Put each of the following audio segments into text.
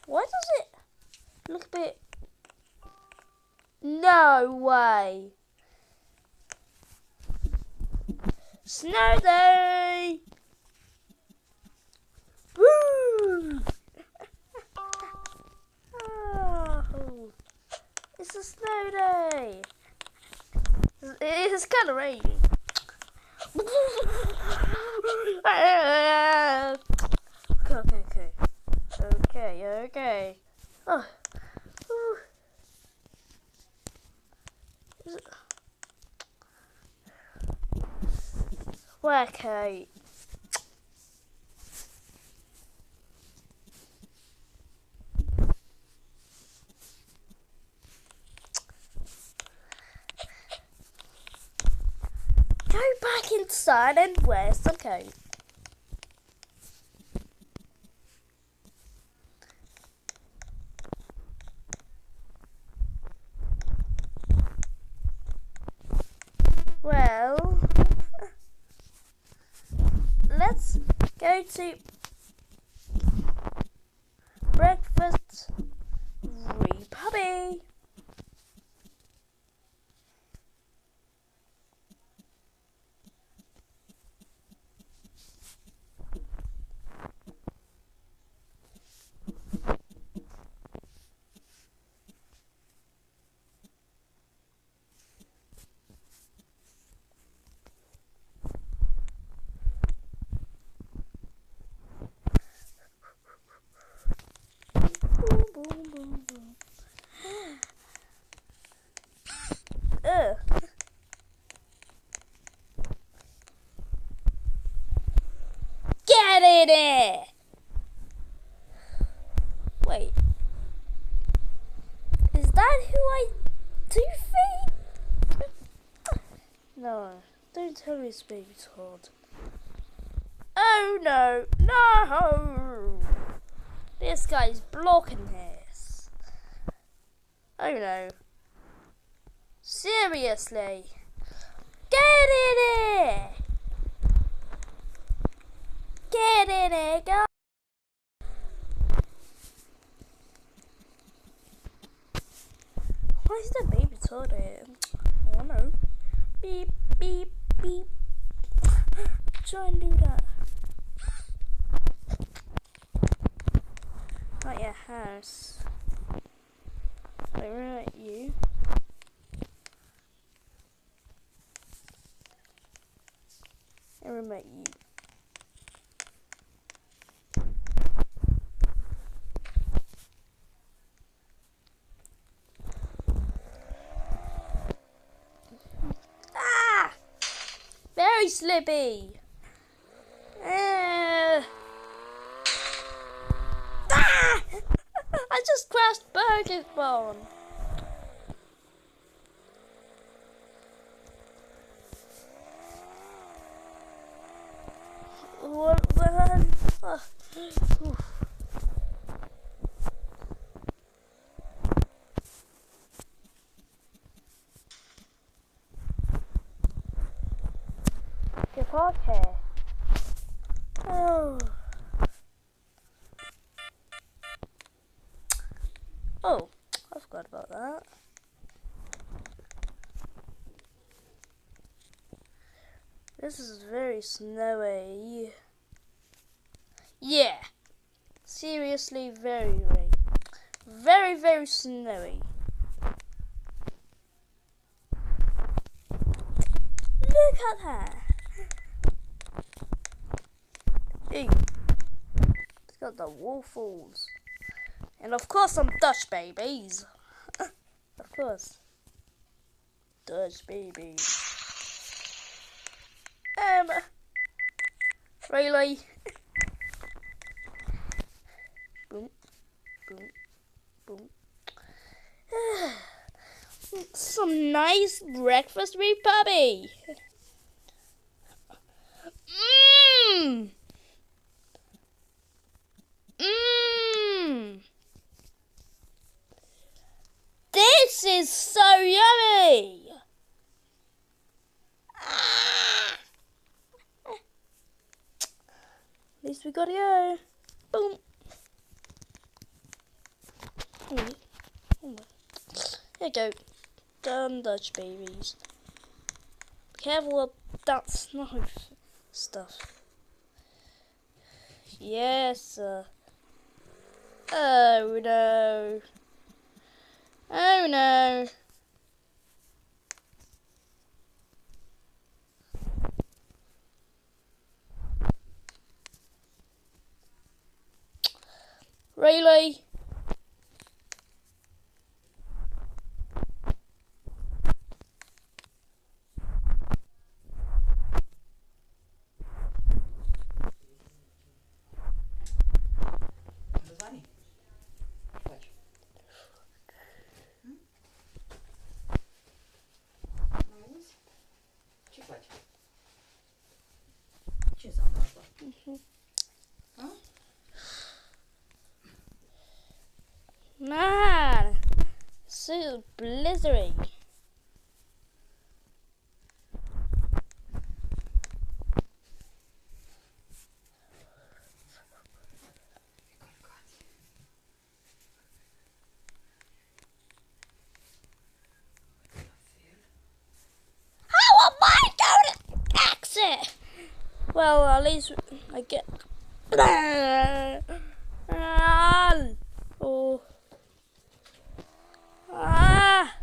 Why does it look a bit... No way! Snow day! Woo! Oh, it's a snow day! It's kind of raining. Okay. Oh. Okay. Go back inside and wear some coat. Well, let's go to breakfast puppy. Boom, boom, boom, boom. Get in it! Wait. Is that who I do think? No, don't tell me it's Baby Todd. Oh no, no! This guy's blocking this. Oh no. Seriously. Get in it! Get in it, guys! Why is that Baby Todd here? I don't know. Beep, beep, beep. Try and do that. Not your house. Wait, where are you? I remember you. Ah! Very slippy. Ah! I just crashed Burger's Barn. What? Get park here. Oh, I forgot about that. This is very snowy. Yeah, seriously, very snowy. Look at that. Hey, it's got the waffles. And of course some Dutch babies. Of course. Dutch babies. Really? Boom, boom, boom. Some nice breakfast with puppy. Mmm. Mmm. This is so yummy. gotta go. Boom. Oh, oh. There you go. Done, Dutch babies. Be careful of that knife stuff. Yes, sir. Oh no. Oh no. Really? Ce înseamnă asta? Man, so blizzarding. How am I going to exit? Well, at least I get. Oh. Ah.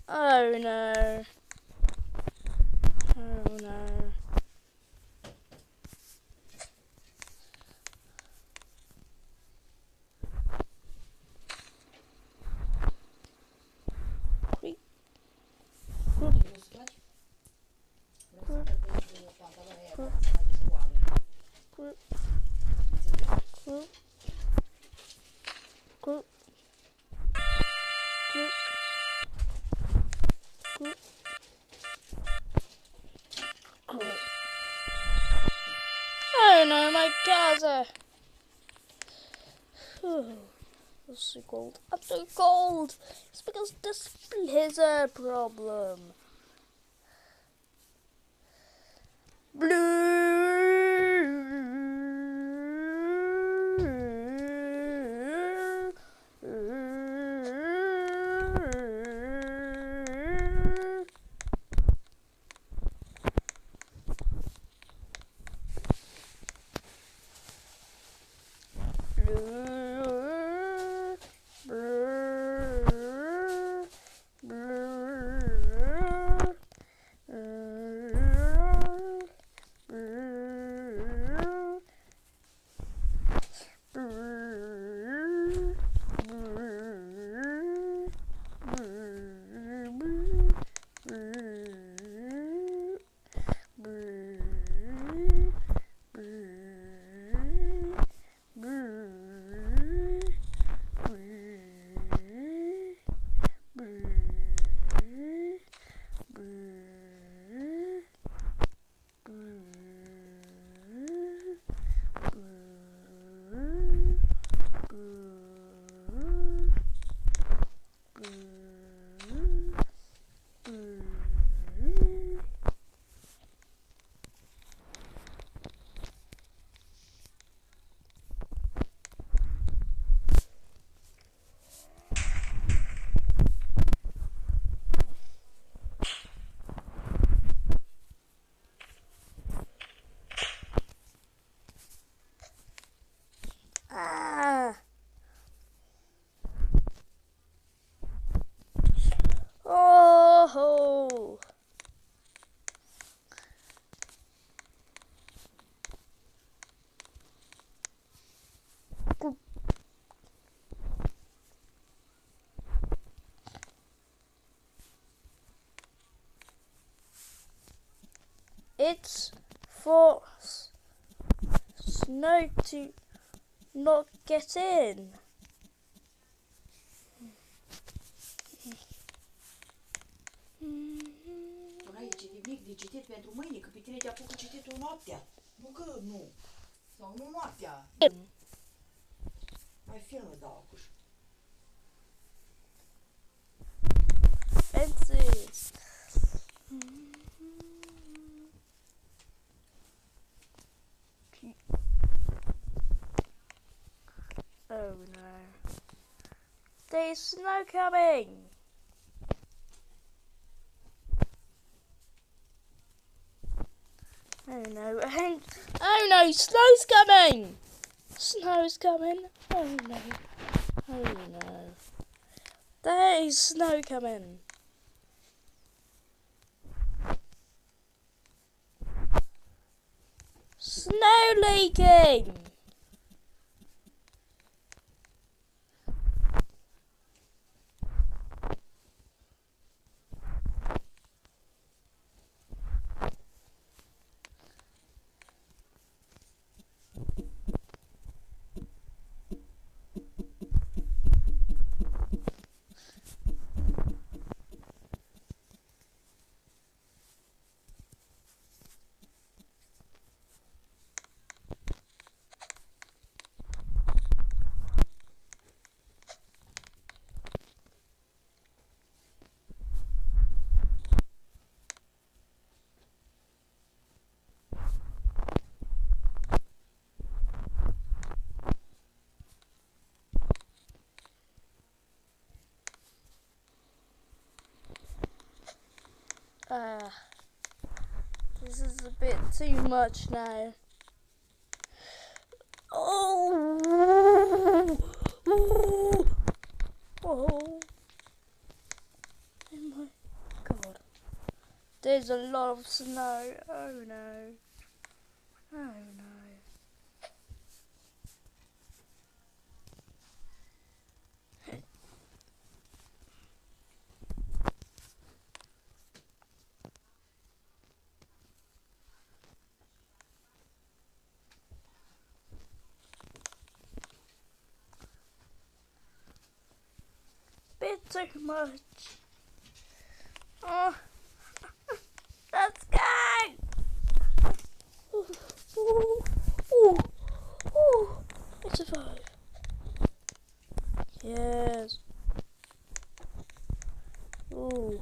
Oh no. Oh no. Creep. Group. Group. Group. Group. Group. Group. Oh no, my Gaza. I'm so cold. I'm so cold. It's because of this blizzard problem. Oh, it's for snow to not get in. Tu n-ai nimic de citit pentru mâine, că pe tine te apucă cititul noaptea. Nu că nu. Sau nu noaptea. Mai filme dau acuș. Fences. There's snow coming. Oh no, oh no, snow's coming! Snow's coming. Oh no, oh no. There is snow coming. Snow leaking! This is a bit too much now. Oh! Oh! Oh my god. There's a lot of snow. Oh no. Oh no. Bit too much. Oh, let's go. Ooh, ooh, ooh, ooh. I survived. Yes. Ooh.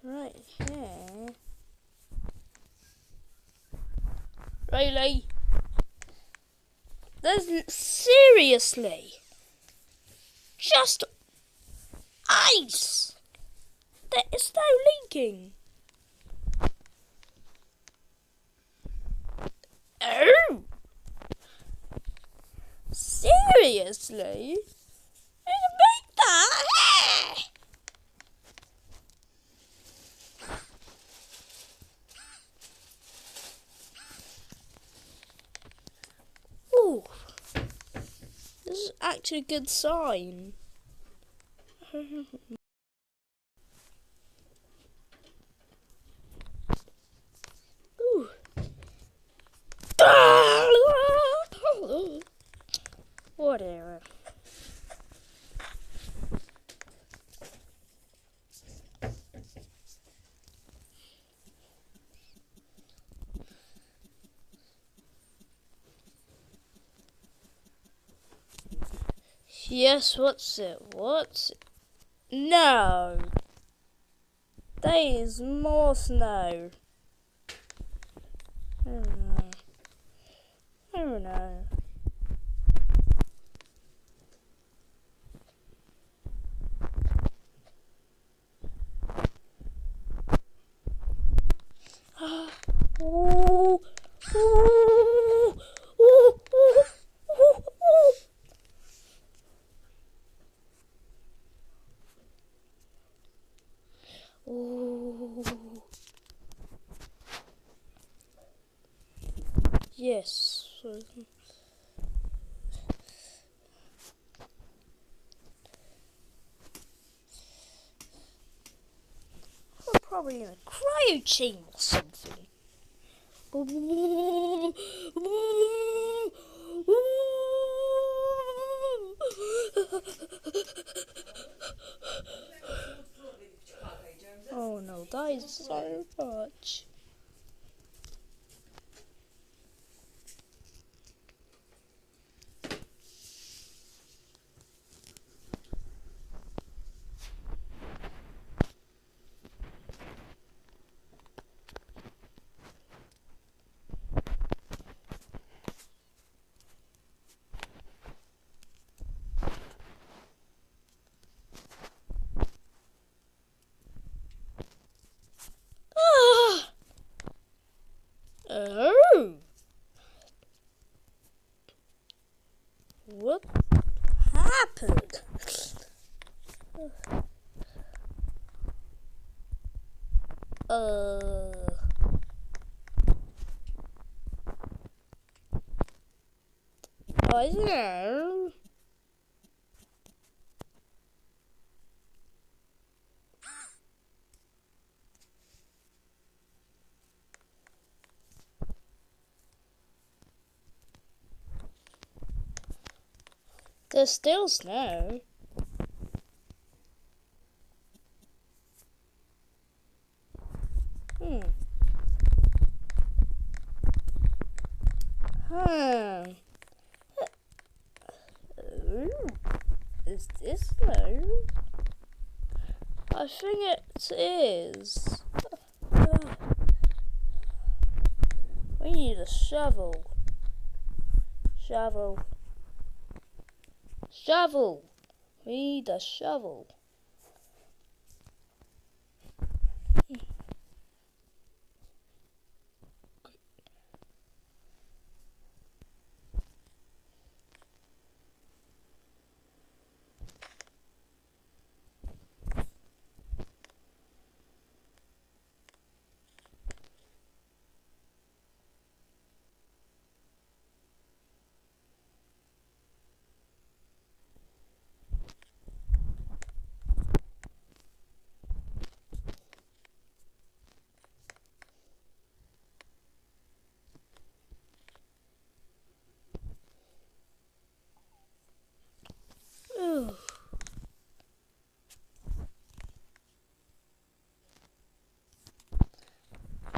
Right here. Really? There's seriously just ice. There is no leaking. Oh, seriously? You can make that? Ooh, this is actually a good sign. Ooh. Whatever. Yes, what's it? What's it? No. There is more snow. Oh no. Oh no. Ooh. Ooh. Ooh. Ooh. Ooh. Ooh. Yes. We're probably in a cryo chamber or something. Oh no, that is so much. I don't know. There's still snow. Is this snow? I think it is. We need a shovel. Shovel. Shovel. We need a shovel.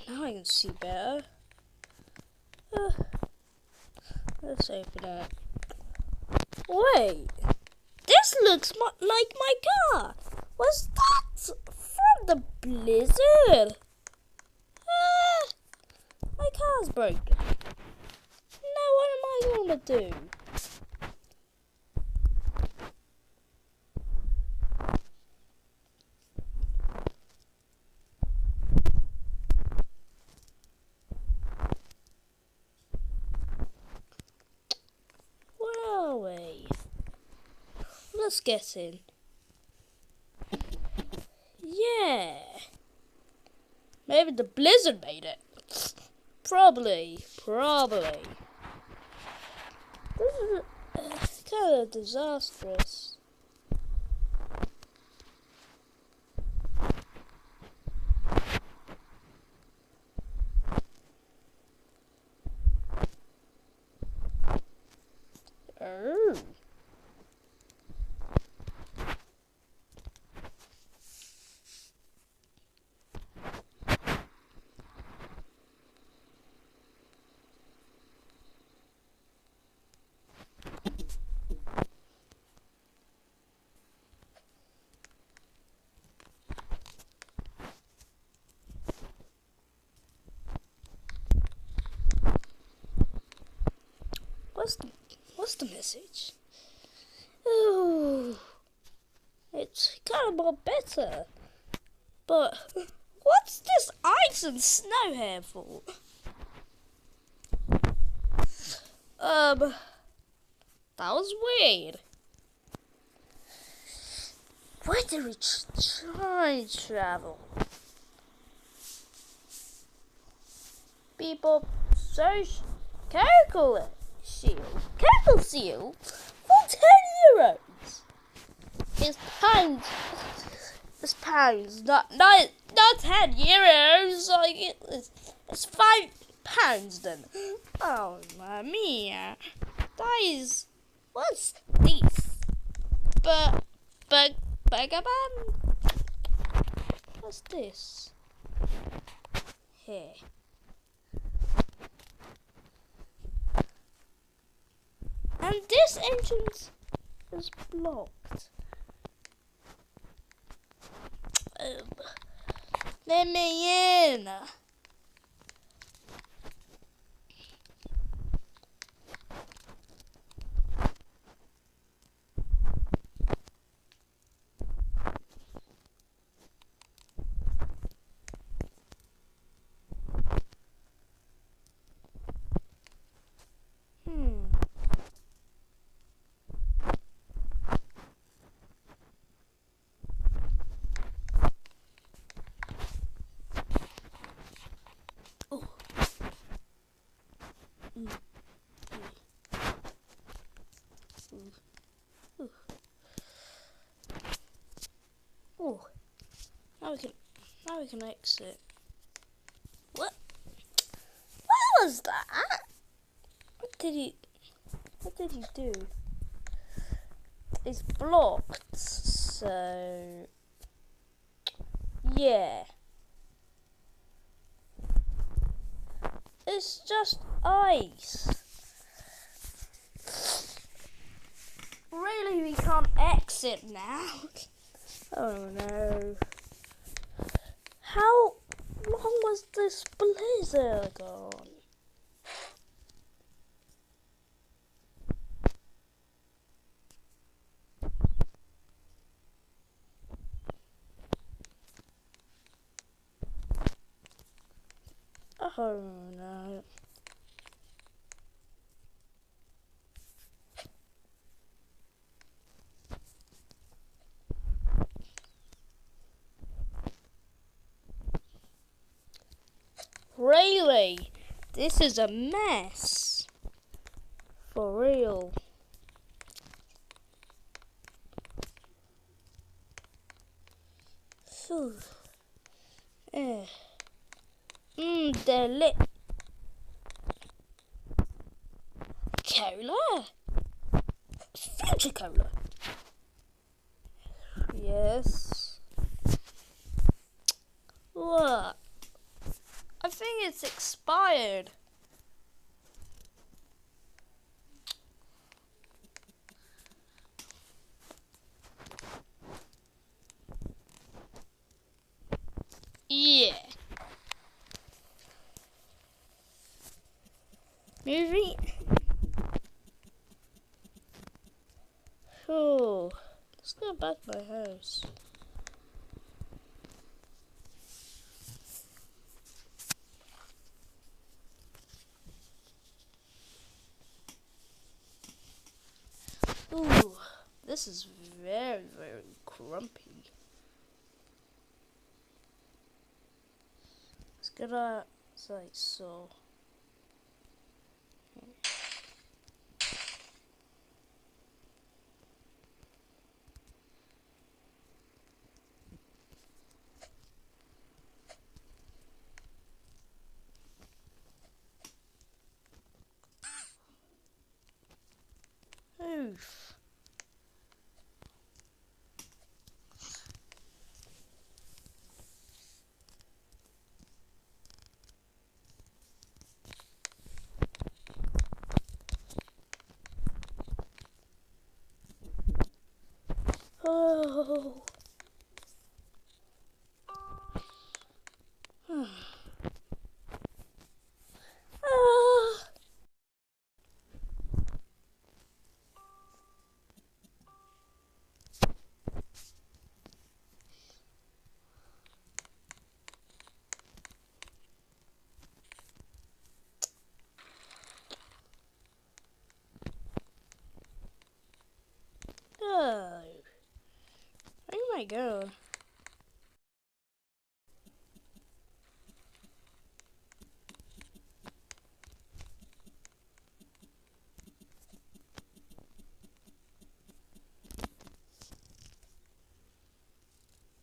Now I can see better. Let's open it. Wait, this looks like my car. Was that from the blizzard? My car's broken. Now what am I gonna do? Let's get in. Yeah. Maybe the blizzard made it. Probably. This is kind of disastrous. What's the message? Oh, it's kind of more better. But what's this ice and snow here for? That was weird. Where did we try to travel? People search Caracal seal for €10. It's pounds, not €10. Like it's £5 then. Oh my mia! That is, what's this? Bagaban? What's this? Here. And this entrance is blocked. Let me in. Now we can exit. What? What was that? What did he do? It's blocked, so yeah. It's just ice. Really, we can't exit now. Oh no. How long was this blizzard on? Oh no. Really? This is a mess. For real. Phew. They're lit. Cola? Future cola? Yes. What? I think it's expired. Yeah. Movie? Oh, let's go back to my house. Ooh, this is very, very grumpy. Let's get outside, so. Oof. Oh. Ah. Oh. Where am I going?